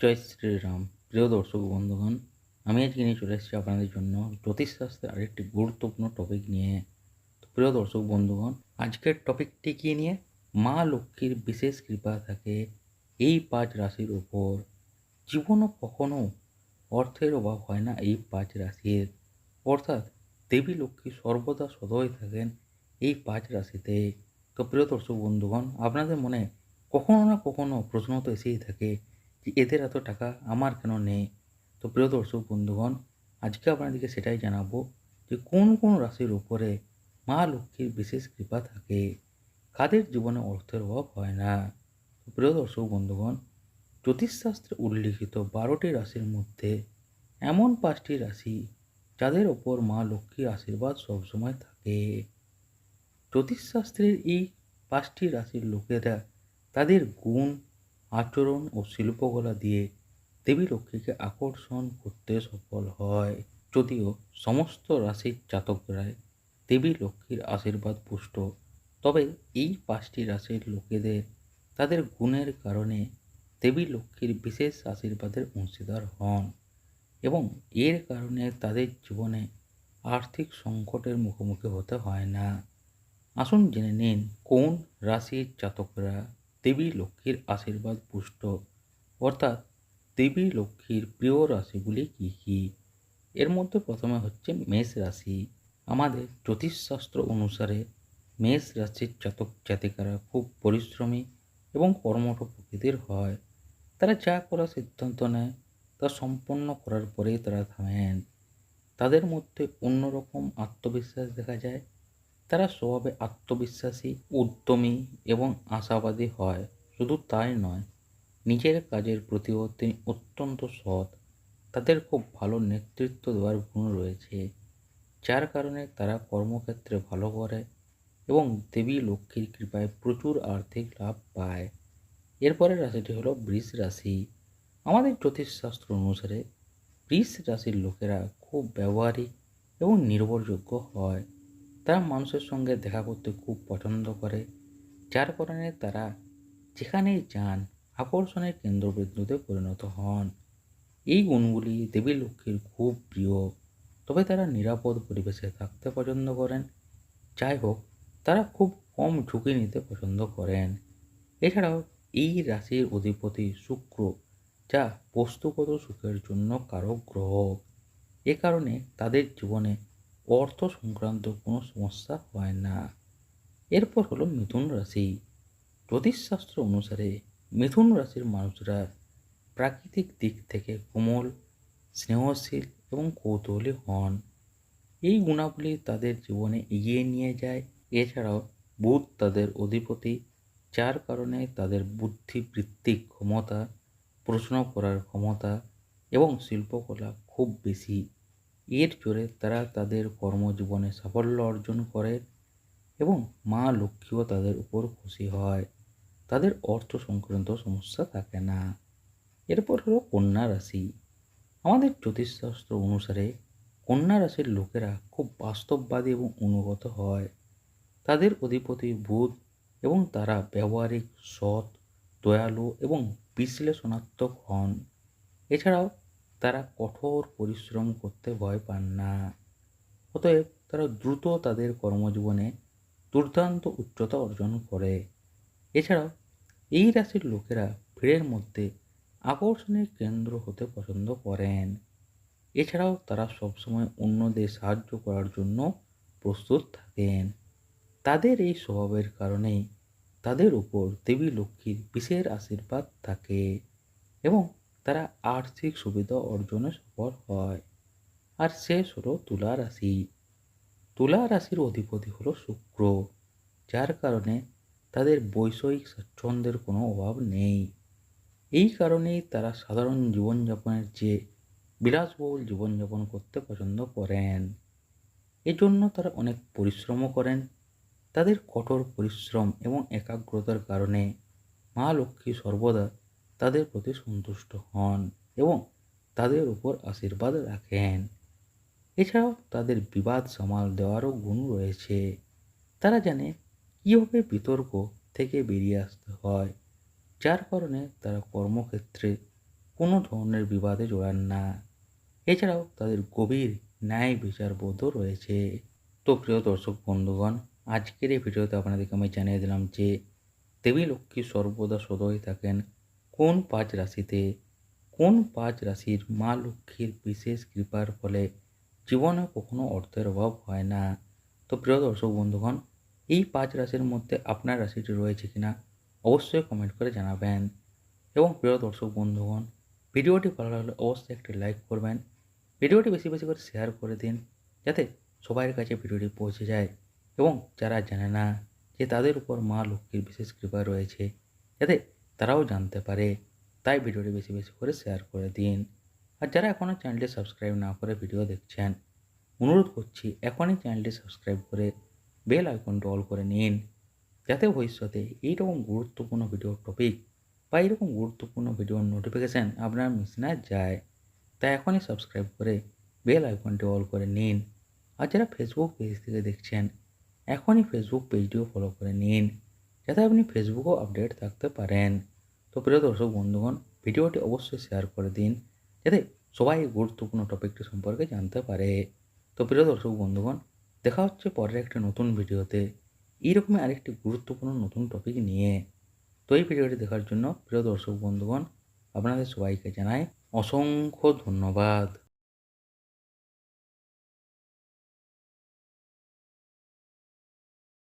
জয় শ্রীরাম। প্রিয় দর্শক বন্ধুগণ, আমি আজকে নিয়ে চলে এসেছি আপনাদের জন্য জ্যোতিষশাস্ত্রের আরেকটি গুরুত্বপূর্ণ টপিক নিয়ে। তো প্রিয় দর্শক বন্ধুগণ, আজকের টপিকটি কী নিয়ে? মা লক্ষ্মীর বিশেষ কৃপা থাকে এই ৫ রাশির উপর। জীবনও কখনো অর্থের অভাব হয় না এই ৫ রাশির। অর্থাৎ দেবী লক্ষ্মী সর্বদা সদয় থাকেন এই ৫ রাশিতে। তো প্রিয় দর্শক বন্ধুগণ, আপনাদের মনে কখনো না কখনো প্রশ্ন তো এসেই থাকে যে এদের এত টাকা আমার কেন নেই? তো প্রিয় দর্শক বন্ধুগণ, আজকে আপনাদেরকে সেটাই জানাবো যে কোন কোন রাশির উপরে মা লক্ষ্মীর বিশেষ কৃপা থাকে, কাদের জীবনে অর্থের অভাব হয় না। তো প্রিয় দর্শক বন্ধুগণ, জ্যোতিষশাস্ত্রে উল্লিখিত ১২টি রাশির মধ্যে এমন ৫টি রাশি যাদের ওপর মা লক্ষ্মীর আশীর্বাদ সবসময় থাকে। জ্যোতিষশাস্ত্রের এই ৫টি রাশির লোকেরা তাদের গুণ, আচরণ ও শিল্পকলা দিয়ে দেবী লক্ষ্মীকে আকর্ষণ করতে সফল হয়। যদিও সমস্ত রাশির জাতকরাই দেবী লক্ষ্মীর আশীর্বাদ পুষ্ট, তবে এই ৫টি রাশির লোকেদের তাদের গুণের কারণে দেবী লক্ষ্মীর বিশেষ আশীর্বাদের অংশীদার হন এবং এর কারণে তাদের জীবনে আর্থিক সংকটের মুখোমুখি হতে হয় না। আসুন জেনে নিন কোন রাশির জাতকরা দেবী লক্ষ্মীর আশীর্বাদ পুষ্ট, অর্থাৎ দেবী লক্ষ্মীর প্রিয় রাশিগুলি কী কী। এর মধ্যে প্রথমে হচ্ছে মেষ রাশি। আমাদের জ্যোতিষশাস্ত্র অনুসারে মেষ রাশির জাতক জাতিকারা খুব পরিশ্রমী এবং কর্মঠ প্রকৃতির হয়। তারা যা করার সিদ্ধান্ত নেয় তা সম্পন্ন করার পরেই তারা থামেন। তাদের মধ্যে অন্যরকম আত্মবিশ্বাস দেখা যায়। তারা স্বভাবে আত্মবিশ্বাসী, উদ্যমী এবং আশাবাদী হয়। শুধু তাই নয়, নিজের কাজের প্রতিও তিনি অত্যন্ত সৎ। তাদের খুব ভালো নেতৃত্ব দেওয়ার গুণ রয়েছে, যার কারণে তারা কর্মক্ষেত্রে ভালো করে এবং দেবী লক্ষ্মীর কৃপায় প্রচুর আর্থিক লাভ পায়। এরপরের রাশিটি হলো বৃষ রাশি। আমাদের জ্যোতিষশাস্ত্র অনুসারে বৃষ রাশির লোকেরা খুব ব্যবহারিক এবং নির্ভরযোগ্য হয়। তারা মানুষের সঙ্গে দেখা করতে খুব পছন্দ করে, যার কারণে তারা যেখানেই যান আকর্ষণের কেন্দ্রবিন্দুতে পরিণত হন। এই গুণগুলি দেবী লক্ষ্মীর খুব প্রিয়, তবে তারা নিরাপদ পরিবেশে থাকতে পছন্দ করেন। যাই হোক, তারা খুব কম ঝুঁকি নিতে পছন্দ করেন। এছাড়াও এই রাশির অধিপতি শুক্র, যা বস্তুগত সুখের জন্য কারক গ্রহ। এ কারণে তাদের জীবনে অর্থ সংক্রান্ত কোনো সমস্যা হয় না। এরপর হলো মিথুন রাশি। জ্যোতিষশাস্ত্র অনুসারে মিথুন রাশির মানুষরা প্রাকৃতিক দিক থেকে কোমল, স্নেহশীল এবং কৌতূহলী হন। এই গুণাবলী তাদের জীবনে এগিয়ে নিয়ে যায়। এছাড়াও বুধ তাদের অধিপতি, যার কারণে তাদের বুদ্ধিবৃত্তিক ক্ষমতা, প্রশ্ন করার ক্ষমতা এবং শিল্পকলা খুব বেশি। এর জোরে তারা তাদের কর্মজীবনে সাফল্য অর্জন করে এবং মা লক্ষ্মীও তাদের উপর খুশি হয়। তাদের অর্থ সংক্রান্ত সমস্যা থাকে না। এরপর হলো কন্যা রাশি। আমাদের জ্যোতিষশাস্ত্র অনুসারে কন্যা রাশির লোকেরা খুব বাস্তববাদী এবং অনুগত হয়। তাদের অধিপতি বুধ এবং তারা ব্যবহারিক, সৎ, দয়ালু এবং বিশ্লেষণাত্মক হন। এছাড়াও তারা কঠোর পরিশ্রম করতে ভয় পান না। অতএব তারা দ্রুত তাদের কর্মজীবনে দুর্দান্ত উচ্চতা অর্জন করে। এছাড়াও এই রাশির লোকেরা ভিড়ের মধ্যে আকর্ষণের কেন্দ্র হতে পছন্দ করেন। এছাড়াও তারা সবসময় অন্যদের সাহায্য করার জন্য প্রস্তুত থাকেন। তাদের এই স্বভাবের কারণেই তাদের উপর দেবী লক্ষ্মীর বিশেষ আশীর্বাদ থাকে এবং তারা আর্থিক সুবিধা অর্জনে সফল হয়। আর শেষ হলো তুলা রাশি। তুলা রাশির অধিপতি হলো শুক্র, যার কারণে তাদের বৈষয়িক স্বাচ্ছন্দ্যের কোনো অভাব নেই। এই কারণেই তারা সাধারণ জীবনযাপনের চেয়ে বিলাসবহুল জীবনযাপন করতে পছন্দ করেন। এজন্য তারা অনেক পরিশ্রমও করেন। তাদের কঠোর পরিশ্রম এবং একাগ্রতার কারণে মা লক্ষ্মী সর্বদা তাদের প্রতি সন্তুষ্ট হন এবং তাদের উপর আশীর্বাদ রাখেন। এছাড়াও তাদের বিবাদ সামাল দেওয়ারও গুণ রয়েছে। তারা জানে কীভাবে বিতর্ক থেকে বেরিয়ে আসতে হয়, যার কারণে তারা কর্মক্ষেত্রে কোনো ধরনের বিবাদে জড়ান না। এছাড়াও তাদের গভীর ন্যায় বিচারবোধও রয়েছে। তো প্রিয় দর্শক বন্ধুগণ, আজকের এই ভিডিওতে আপনাদেরকে আমি জানিয়ে দিলাম যে দেবী লক্ষ্মী সর্বদা সদয় থাকেন কোন 5 রাশিতে, কোন 5 রাশির মা লক্ষ্মীর বিশেষ কৃপার ফলে জীবনে কখনো অর্থের অভাব হয় না। তো প্রিয় দর্শক বন্ধুগণ, এই 5 রাশির মধ্যে আপনার রাশিটি রয়েছে কিনা অবশ্যই কমেন্ট করে জানাবেন। এবং প্রিয় দর্শক বন্ধুগণ, ভিডিওটি ভালো লাগলে অবশ্যই একটি লাইক করবেন, ভিডিওটি বেশি বেশি করে শেয়ার করে দিন যাতে সবার কাছে ভিডিওটি পৌঁছে যায়, এবং যারা জানে না যে তাদের উপর মা লক্ষ্মীর বিশেষ কৃপা রয়েছে যাতে তারাও জানতে পারে, তাই ভিডিওটি বেশি বেশি করে শেয়ার করে দিন। আর যারা এখনও চ্যানেলটি সাবস্ক্রাইব না করে ভিডিও দেখছেন, অনুরোধ করছি এখনই চ্যানেলটি সাবস্ক্রাইব করে বেল আইকনটি অল করে নিন যাতে ভবিষ্যতে এইরকম গুরুত্বপূর্ণ ভিডিওর টপিক বা এইরকম গুরুত্বপূর্ণ ভিডিওর নোটিফিকেশান আপনার মিস না যায়। তাই এখনই সাবস্ক্রাইব করে বেল আইকনটি অল করে নিন। আর যারা ফেসবুক পেজ থেকে দেখছেন, এখনই ফেসবুক পেজটিও ফলো করে নিন যাতে আপনি ফেসবুকেও আপডেট থাকতে পারেন। তো প্রিয় দর্শক বন্ধুগণ, ভিডিওটি অবশ্যই শেয়ার করে দিন যাতে সবাই এই গুরুত্বপূর্ণ টপিকটি সম্পর্কে জানতে পারে। তো প্রিয় দর্শক বন্ধুগণ, দেখা হচ্ছে পরের একটা নতুন ভিডিওতে এইরকমই আরেকটি গুরুত্বপূর্ণ নতুন টপিক নিয়ে। তো এই ভিডিওটি দেখার জন্য প্রিয় দর্শক বন্ধুগণ আপনাদের সবাইকে জানাই অসংখ্য ধন্যবাদ।